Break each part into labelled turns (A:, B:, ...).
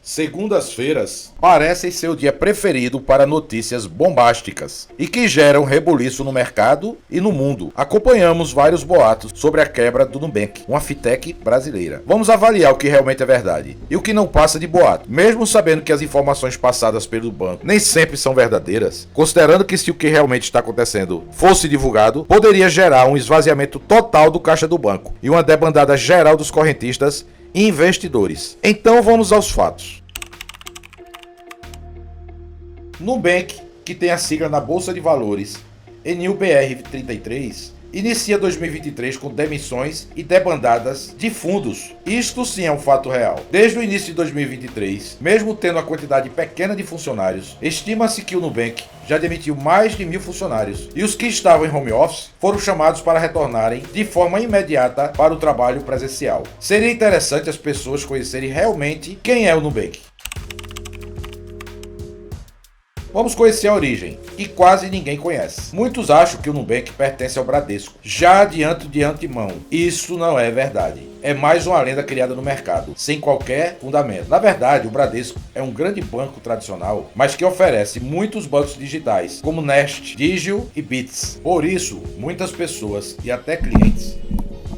A: Segundas-feiras parecem ser o dia preferido para notícias bombásticas e que geram rebuliço no mercado e no mundo. Acompanhamos vários boatos sobre a quebra do Nubank, uma fintech brasileira. Vamos avaliar o que realmente é verdade e o que não passa de boato, mesmo sabendo que as informações passadas pelo banco nem sempre são verdadeiras, considerando que se o que realmente está acontecendo fosse divulgado, poderia gerar um esvaziamento total do caixa do banco e uma debandada geral dos correntistas e investidores. Então vamos aos fatos. Nubank, que tem a sigla na Bolsa de Valores NUBR33, inicia 2023 com demissões e debandadas de fundos. Isto sim é um fato real. Desde o início de 2023, mesmo tendo a quantidade pequena de funcionários, estima-se que o Nubank já demitiu mais de 1.000 funcionários, e os que estavam em home office foram chamados para retornarem de forma imediata para o trabalho presencial. Seria interessante as pessoas conhecerem realmente quem é o Nubank. Vamos conhecer a origem, que quase ninguém conhece. Muitos acham que o Nubank pertence ao Bradesco, já adianto de antemão. Isso não é verdade. É mais uma lenda criada no mercado, sem qualquer fundamento. Na verdade, o Bradesco é um grande banco tradicional, mas que oferece muitos bancos digitais, como Nest, Digio e Bits. Por isso, muitas pessoas e até clientes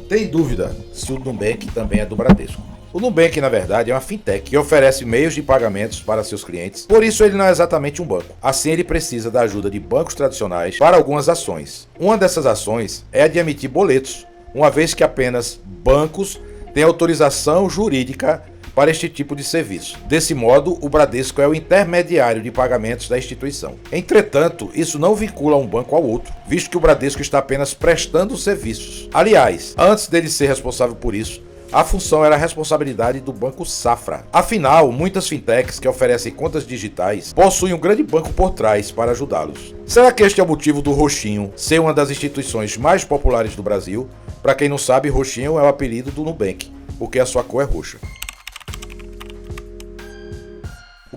A: têm dúvida se o Nubank também é do Bradesco. O Nubank, na verdade, é uma fintech que oferece meios de pagamentos para seus clientes, por isso ele não é exatamente um banco. Assim, ele precisa da ajuda de bancos tradicionais para algumas ações. Uma dessas ações é a de emitir boletos, uma vez que apenas bancos têm autorização jurídica para este tipo de serviço. Desse modo, o Bradesco é o intermediário de pagamentos da instituição. Entretanto, isso não vincula um banco ao outro, visto que o Bradesco está apenas prestando serviços. Aliás, antes dele ser responsável por isso, a função era a responsabilidade do Banco Safra. Afinal, muitas fintechs que oferecem contas digitais possuem um grande banco por trás para ajudá-los. Será que este é o motivo do Roxinho ser uma das instituições mais populares do Brasil? Para quem não sabe, Roxinho é o apelido do Nubank, porque a sua cor é roxa.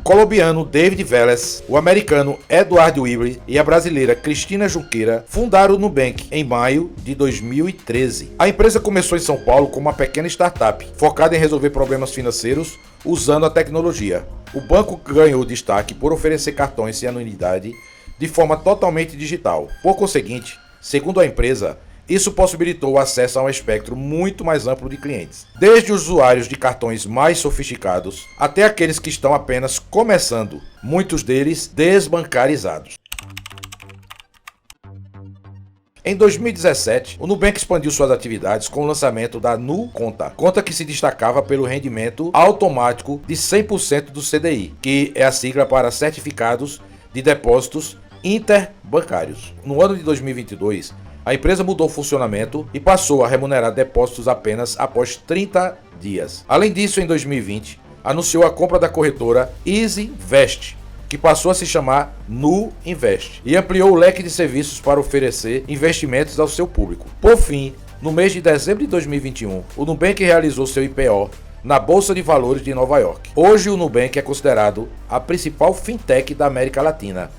A: O colombiano David Vélez, o americano Edward Wibble e a brasileira Cristina Junqueira fundaram o Nubank em maio de 2013. A empresa começou em São Paulo como uma pequena startup, focada em resolver problemas financeiros usando a tecnologia. O banco ganhou destaque por oferecer cartões sem anuidade de forma totalmente digital. Por conseguinte, segundo a empresa, isso possibilitou o acesso a um espectro muito mais amplo de clientes, desde usuários de cartões mais sofisticados até aqueles que estão apenas começando, muitos deles desbancarizados. Em 2017, o Nubank expandiu suas atividades com o lançamento da Nu Conta, conta que se destacava pelo rendimento automático de 100% do CDI, que é a sigla para Certificados de Depósitos Interbancários. No ano de 2022, a empresa mudou o funcionamento e passou a remunerar depósitos apenas após 30 dias. Além disso, em 2020, anunciou a compra da corretora EasyVest, que passou a se chamar Nu Invest, e ampliou o leque de serviços para oferecer investimentos ao seu público. Por fim, no mês de dezembro de 2021, o Nubank realizou seu IPO na Bolsa de Valores de Nova York. Hoje, o Nubank é considerado a principal fintech da América Latina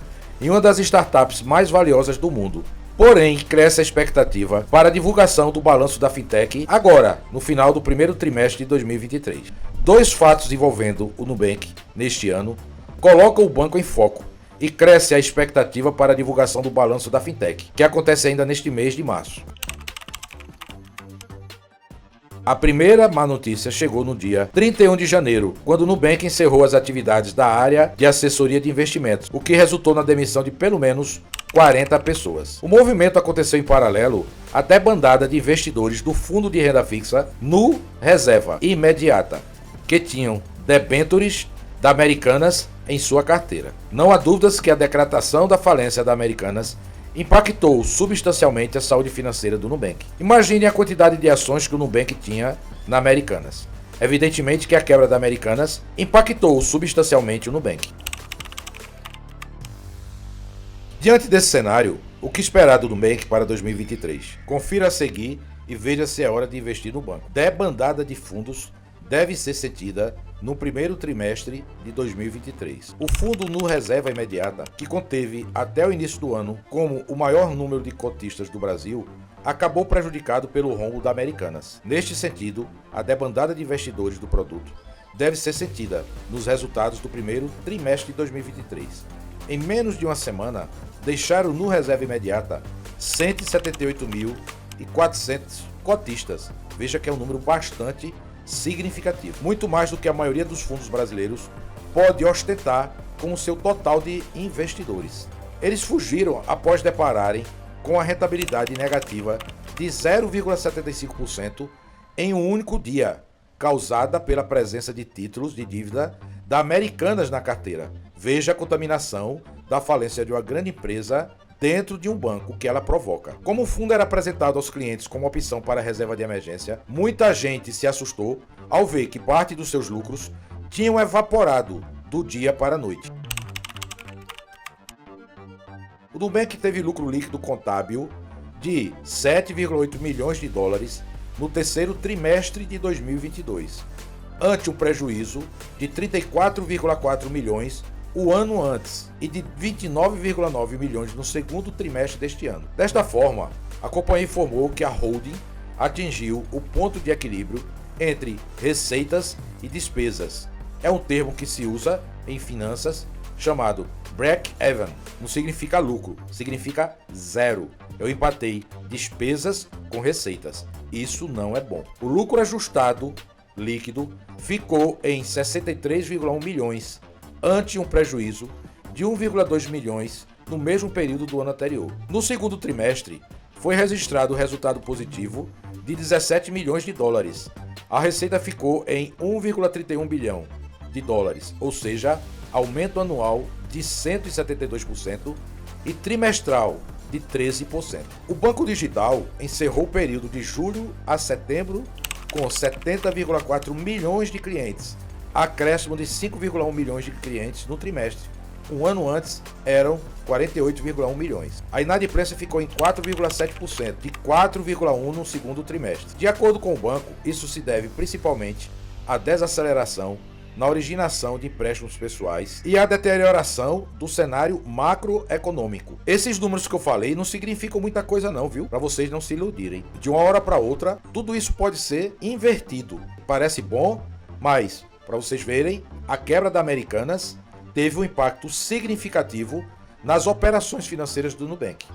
A: e uma das startups mais valiosas do mundo. Porém, cresce a expectativa para a divulgação do balanço da fintech agora, no final do primeiro trimestre de 2023. Dois fatos envolvendo o Nubank neste ano colocam o banco em foco e cresce a expectativa para a divulgação do balanço da fintech, que acontece ainda neste mês de março. A primeira má notícia chegou no dia 31 de janeiro, quando o Nubank encerrou as atividades da área de assessoria de investimentos, o que resultou na demissão de pelo menos 40 pessoas. O movimento aconteceu em paralelo à debandada de investidores do fundo de renda fixa Nu Reserva Imediata, que tinham debêntures da Americanas em sua carteira. Não há dúvidas que a decretação da falência da Americanas impactou substancialmente a saúde financeira do Nubank. Imagine a quantidade de ações que o Nubank tinha na Americanas. Evidentemente que a quebra da Americanas impactou substancialmente o Nubank. Diante desse cenário, o que esperar do Nubank para 2023? Confira a seguir e veja se é hora de investir no banco. Debandada de fundos deve ser sentida no primeiro trimestre de 2023. O fundo Nu Reserva Imediata, que conteve até o início do ano como o maior número de cotistas do Brasil, acabou prejudicado pelo rombo da Americanas. Neste sentido, a debandada de investidores do produto deve ser sentida nos resultados do primeiro trimestre de 2023. Em menos de uma semana, deixaram no reserva imediata 178.400 cotistas. Veja que é um número bastante significativo, muito mais do que a maioria dos fundos brasileiros pode ostentar com o seu total de investidores. Eles fugiram após depararem com a rentabilidade negativa de 0,75% em um único dia, causada pela presença de títulos de dívida da Americanas na carteira. Veja a contaminação da falência de uma grande empresa dentro de um banco que ela provoca. Como o fundo era apresentado aos clientes como opção para reserva de emergência, muita gente se assustou ao ver que parte dos seus lucros tinham evaporado do dia para a noite. O Nubank teve lucro líquido contábil de 7,8 milhões de dólares no terceiro trimestre de 2022, ante um prejuízo de 34,4 milhões o ano antes e de 29,9 milhões no segundo trimestre deste ano. Desta forma, a companhia informou que a holding atingiu o ponto de equilíbrio entre receitas e despesas. É um termo que se usa em finanças chamado break-even. Não significa lucro, significa zero. Eu empatei despesas com receitas. Isso não é bom. O lucro ajustado líquido ficou em 63,1 milhões, ante um prejuízo de 1,2 milhões no mesmo período do ano anterior. No segundo trimestre, foi registrado o resultado positivo de 17 milhões de dólares. A receita ficou em 1,31 bilhão de dólares, ou seja, aumento anual de 172% e trimestral de 13%. O Banco Digital encerrou o período de julho a setembro com 70,4 milhões de clientes, acréscimo de 5,1 milhões de clientes no trimestre. Um ano antes eram 48,1 milhões. A inadimplência ficou em 4,7%, de 4,1% no segundo trimestre. De acordo com o banco, isso se deve principalmente à desaceleração na originação de empréstimos pessoais e à deterioração do cenário macroeconômico. Esses números que eu falei não significam muita coisa não, viu? Para vocês não se iludirem. De uma hora para outra, tudo isso pode ser invertido. Parece bom, mas, para vocês verem, a quebra da Americanas teve um impacto significativo nas operações financeiras do Nubank.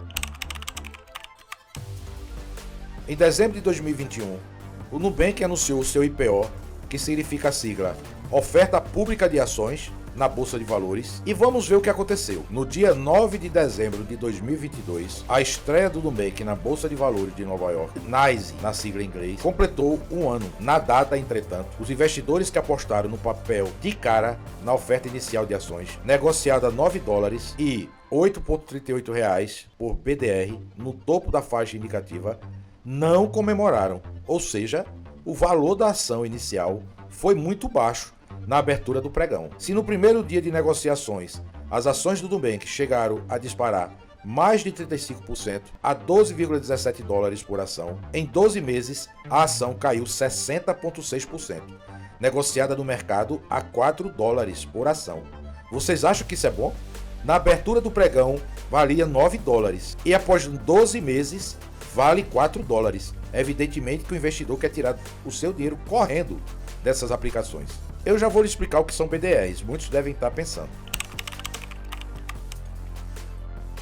A: Em dezembro de 2021, o Nubank anunciou seu IPO, que significa a sigla Oferta Pública de Ações, na Bolsa de Valores, e vamos ver o que aconteceu. No dia 9 de dezembro de 2022, a estreia do Nubank na Bolsa de Valores de Nova York, NYSE, na sigla em inglês, completou um ano. Na data, entretanto, os investidores que apostaram no papel de cara na oferta inicial de ações, negociada a 9 dólares e 8,38 reais por BDR, no topo da faixa indicativa, não comemoraram, ou seja, o valor da ação inicial foi muito baixo na abertura do pregão. Se no primeiro dia de negociações as ações do Nubank chegaram a disparar mais de 35% a 12,17 dólares por ação, em 12 meses a ação caiu 60,6%, negociada no mercado a 4 dólares por ação. Vocês acham que isso é bom? Na abertura do pregão valia 9 dólares e após 12 meses vale 4 dólares. Evidentemente que o investidor quer tirar o seu dinheiro correndo dessas aplicações. Eu já vou lhe explicar o que são BDRs, muitos devem estar pensando.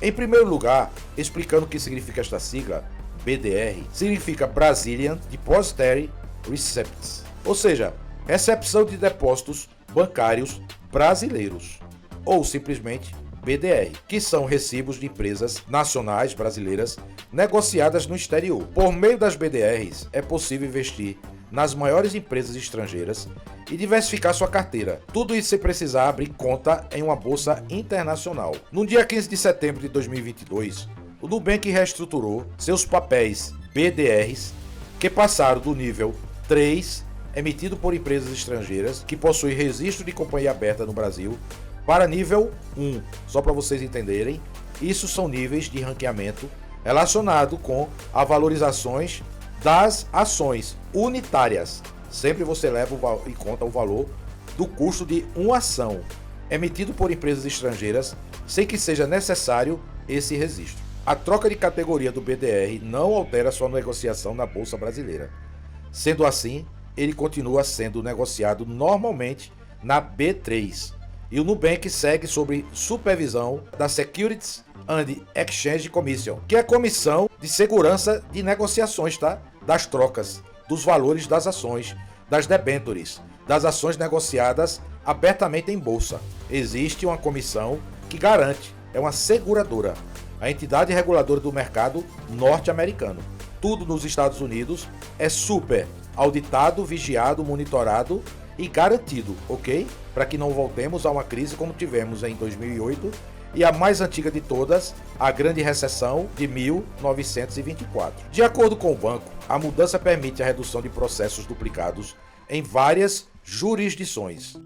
A: Em primeiro lugar, explicando o que significa esta sigla, BDR significa Brazilian Depositary Receipts, ou seja, recepção de depósitos bancários brasileiros, ou simplesmente BDR, que são recibos de empresas nacionais brasileiras negociadas no exterior. Por meio das BDRs, é possível investir nas maiores empresas estrangeiras e diversificar sua carteira. Tudo isso sem precisar abrir conta em uma bolsa internacional. No dia 15 de setembro de 2022, o Nubank reestruturou seus papéis BDRs, que passaram do nível 3, emitido por empresas estrangeiras que possuem registro de companhia aberta no Brasil, para nível 1. Só para vocês entenderem, isso são níveis de ranqueamento relacionado com as valorizações das ações unitárias. Sempre você leva em conta o valor do custo de uma ação emitido por empresas estrangeiras sem que seja necessário esse registro. A troca de categoria do BDR não altera sua negociação na Bolsa Brasileira. Sendo assim, ele continua sendo negociado normalmente na B3. E o Nubank segue sob supervisão da Securities and Exchange Commission, que é a comissão de segurança de negociações, tá? Das trocas, dos valores das ações, das debêntures, das ações negociadas abertamente em bolsa. Existe uma comissão que garante, é uma seguradora, a entidade reguladora do mercado norte-americano. Tudo nos Estados Unidos é super auditado, vigiado, monitorado e garantido, ok? Para que não voltemos a uma crise como tivemos em 2008 e a mais antiga de todas, a Grande Recessão de 1924. De acordo com o banco, a mudança permite a redução de processos duplicados em várias jurisdições.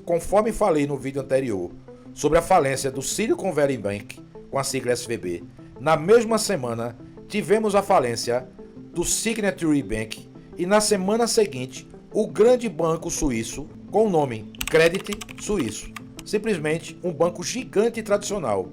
A: Conforme falei no vídeo anterior sobre a falência do Silicon Valley Bank, com a sigla SVB, na mesma semana tivemos a falência do Signature Bank e na semana seguinte o grande banco suíço com o nome Credit Suisse, simplesmente um banco gigante e tradicional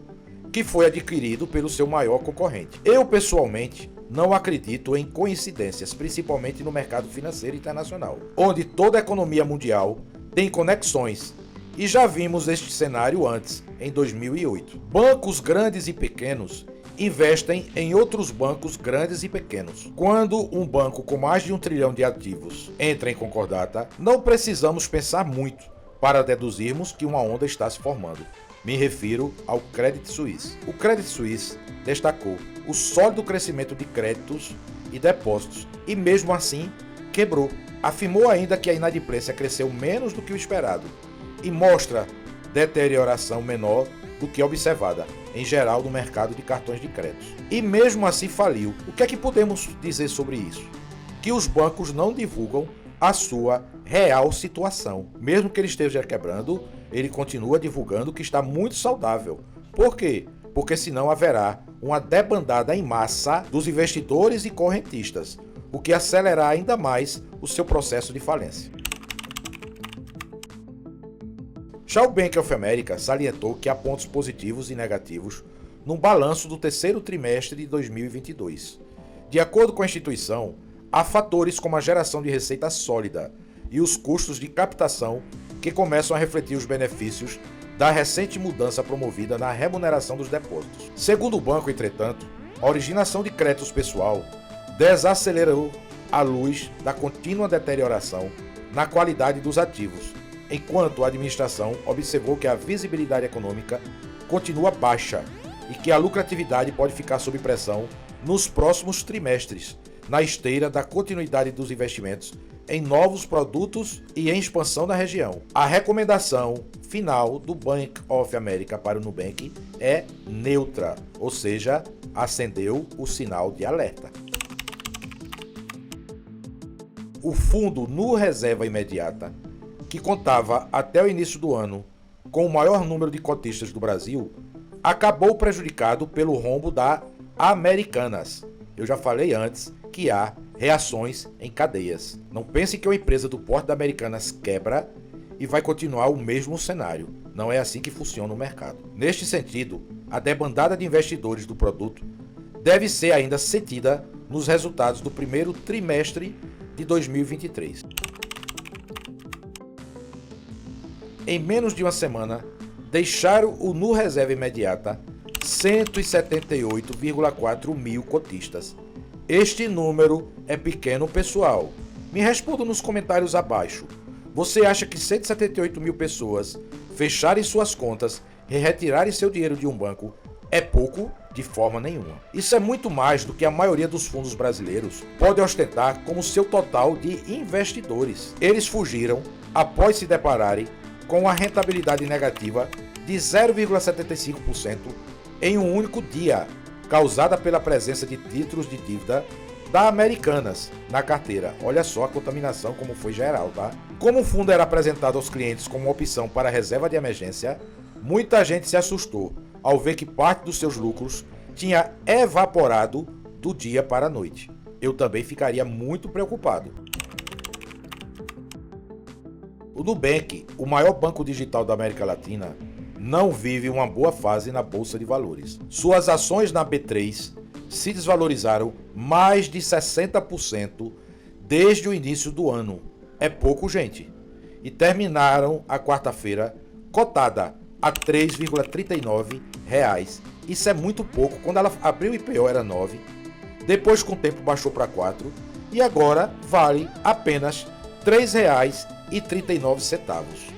A: que foi adquirido pelo seu maior concorrente. Eu pessoalmente não acredito em coincidências, principalmente no mercado financeiro internacional, onde toda a economia mundial tem conexões. E já vimos este cenário antes, em 2008. Bancos grandes e pequenos investem em outros bancos grandes e pequenos. Quando um banco com mais de 1 trilhão de ativos entra em concordata, não precisamos pensar muito para deduzirmos que uma onda está se formando. Me refiro ao Credit Suisse. O Credit Suisse destacou o sólido crescimento de créditos e depósitos e mesmo assim quebrou. Afirmou ainda que a inadimplência cresceu menos do que o esperado e mostra deterioração menor do que observada, em geral, no mercado de cartões de crédito. E mesmo assim faliu. O que é que podemos dizer sobre isso? Que os bancos não divulgam a sua real situação. Mesmo que ele esteja quebrando, ele continua divulgando que está muito saudável. Por quê? Porque senão haverá uma debandada em massa dos investidores e correntistas, o que acelerará ainda mais o seu processo de falência. Já o Bank of America salientou que há pontos positivos e negativos no balanço do terceiro trimestre de 2022. De acordo com a instituição, há fatores como a geração de receita sólida e os custos de captação que começam a refletir os benefícios da recente mudança promovida na remuneração dos depósitos. Segundo o banco, entretanto, a originação de créditos pessoal desacelerou à luz da contínua deterioração na qualidade dos ativos, enquanto a administração observou que a visibilidade econômica continua baixa e que a lucratividade pode ficar sob pressão nos próximos trimestres, na esteira da continuidade dos investimentos em novos produtos e em expansão na região. A recomendação final do Bank of America para o Nubank é neutra, ou seja, acendeu o sinal de alerta. O fundo Nu Reserva Imediata, que contava até o início do ano com o maior número de cotistas do Brasil, acabou prejudicado pelo rombo da Americanas. Eu já falei antes que há reações em cadeias. Não pense que uma empresa do porte da Americanas quebra e vai continuar o mesmo cenário. Não é assim que funciona o mercado. Neste sentido, a debandada de investidores do produto deve ser ainda sentida nos resultados do primeiro trimestre de 2023. Em menos de uma semana, deixaram o Nu Reserva Imediata 178,4 mil cotistas. Este número é pequeno, pessoal. Me responda nos comentários abaixo. Você acha que 178 mil pessoas fecharem suas contas e retirarem seu dinheiro de um banco é pouco? De forma nenhuma. Isso é muito mais do que a maioria dos fundos brasileiros pode ostentar como seu total de investidores. Eles fugiram após se depararem com a rentabilidade negativa de 0,75% em um único dia, causada pela presença de títulos de dívida da Americanas na carteira. Olha só a contaminação como foi geral, tá? Como o fundo era apresentado aos clientes como uma opção para reserva de emergência, muita gente se assustou ao ver que parte dos seus lucros tinha evaporado do dia para a noite. Eu também ficaria muito preocupado. O Nubank, o maior banco digital da América Latina, não vive uma boa fase na Bolsa de Valores. Suas ações na B3 se desvalorizaram mais de 60% desde o início do ano. É pouco, gente. E terminaram a quarta-feira cotada a R$ 3,39. Isso é muito pouco. Quando ela abriu o IPO era 9, depois com o tempo baixou para 4 e agora vale apenas R$ 3,39.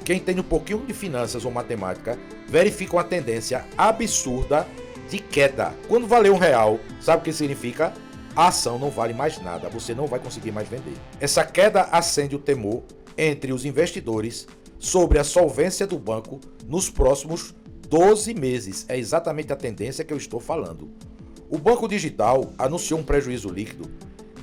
A: Quem tem um pouquinho de finanças ou matemática verifica uma tendência absurda de queda. Quando valeu R$1, sabe o que significa? A ação não vale mais nada, você não vai conseguir mais vender. Essa queda acende o temor entre os investidores sobre a solvência do banco nos próximos 12 meses. É exatamente a tendência que eu estou falando. O Banco Digital anunciou um prejuízo líquido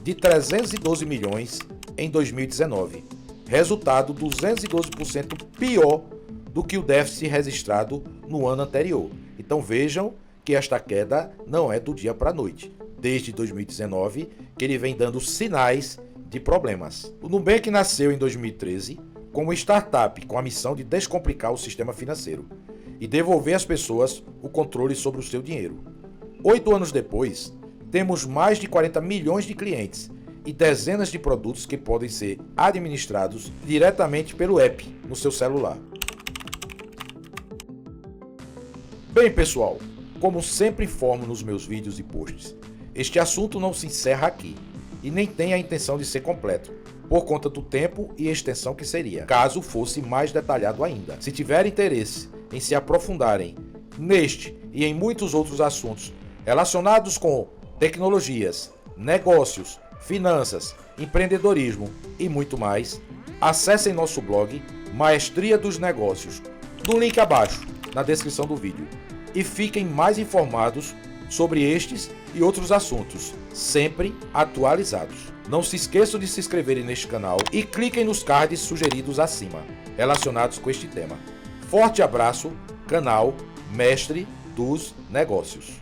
A: de 312 milhões em 2019, resultado 212% pior do que o déficit registrado no ano anterior. Então vejam que esta queda não é do dia para a noite. Desde 2019 que ele vem dando sinais de problemas. O Nubank nasceu em 2013 como startup com a missão de descomplicar o sistema financeiro e devolver às pessoas o controle sobre o seu dinheiro. 8 anos depois, temos mais de 40 milhões de clientes e dezenas de produtos que podem ser administrados diretamente pelo app no seu celular. Bem, pessoal, como sempre informo nos meus vídeos e posts, este assunto não se encerra aqui e nem tem a intenção de ser completo, por conta do tempo e extensão que seria, caso fosse mais detalhado ainda. Se tiver interesse em se aprofundarem neste e em muitos outros assuntos relacionados com tecnologias, negócios, finanças, empreendedorismo e muito mais, acessem nosso blog Maestria dos Negócios, no link abaixo, na descrição do vídeo, e fiquem mais informados sobre estes e outros assuntos, sempre atualizados. Não se esqueçam de se inscreverem neste canal e cliquem nos cards sugeridos acima, relacionados com este tema. Forte abraço, canal Mestre dos Negócios.